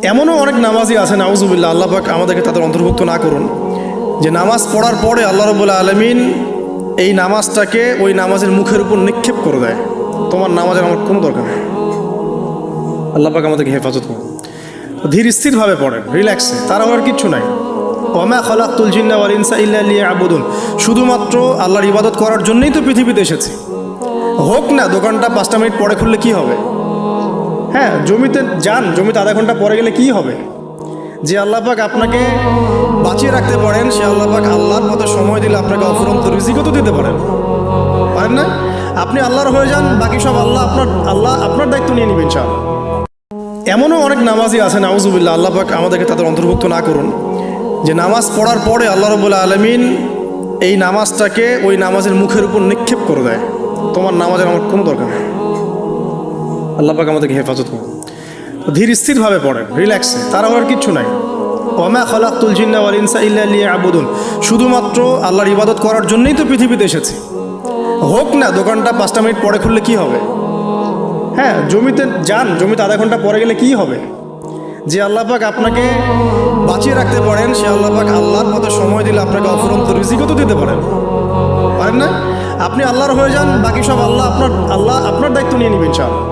এমনও অনেক নামাজি আছে নাউজুবিল্লাহ, আল্লাহ পাক আমাদেরকে তাদের অন্তর্ভুক্ত না করুন, যে নামাজ পড়ার পরে আল্লাহ রাব্বুল আলামিন এই নামাজটাকে ওই নামাজের মুখের উপর নিক্ষেপ করে দেয়। তোমার নামাজের আমার কোনো দরকার নেই। আল্লাহ পাক আমাদেরকে হেফাজত করুন। ধীর স্থিরভাবে পড়েন, রিল্যাক্সে, তার আর কিচ্ছু নাই। ওয়ামা খালাকতুল জিন্না ওয়াল ইনসা ইল্লা লিয়াবুদুন, শুধুমাত্র আল্লাহর ইবাদত করার জন্যই তো পৃথিবীতে এসেছি। হোক না দোকানটা 5টা মিনিট পরে খুললে কি হবে? হ্যাঁ, জমিতে যান, জমিতে আধা ঘন্টা পরে গেলে কি হবে? যে আল্লাহ পাক আপনাকে বাঁচিয়ে রাখতে পারেন, সে আল্লাহ পাক আল্লাহর পথে সময় দিলে আপনাকে অফুরন্ত রিজিকও তো দিতে পারেন না? আপনি আল্লাহর হয়ে যান, বাকি সব আল্লাহ আপনার দায়িত্ব নিয়ে নেবেন ইনশাআল্লাহ। এমনও অনেক নামাজি আছে নাউজুবিল্লাহ, আল্লাহ পাক আমাদেরকে তাদের অন্তর্ভুক্ত না করুন, যে নামাজ পড়ার পরে আল্লাহ রাব্বুল আলামিন এই নামাজটাকে ওই নামাজের মুখের উপর নিক্ষেপ করে দেয়। তোমার নামাজের আমার কোনো দরকার নেই। আল্লাহ পাক আমাদেরকে হেফাজত করুন। ধীর স্থিরভাবে পড়েন, রিল্যাক্সে, তার আর কিচ্ছু নাই। ওয়ামা খালাকতুল জিন্না ওয়াল ইনসা ইল্লা লিয়াবুদুন, শুধুমাত্র আল্লাহর ইবাদত করার জন্যই তো পৃথিবীতে এসেছি। হোক না দোকানটা 5টা মিনিট পরে খুললে কি হবে? হ্যাঁ, জমিতে যান, জমিতে আধা ঘন্টা পরে গেলে কি হবে? যে আল্লাহ পাক আপনাকে বাঁচিয়ে রাখতে পারেন, সে আল্লাহ পাক আল্লাহর পথে সময় দিলে আপনাকে অফুরন্ত রিজিকও তো দিতে পারেন না? আপনি আল্লাহর হয়ে যান, বাকি সব আল্লাহ আপনার দায়িত্ব নিয়ে নেবেন ইনশাআল্লাহ।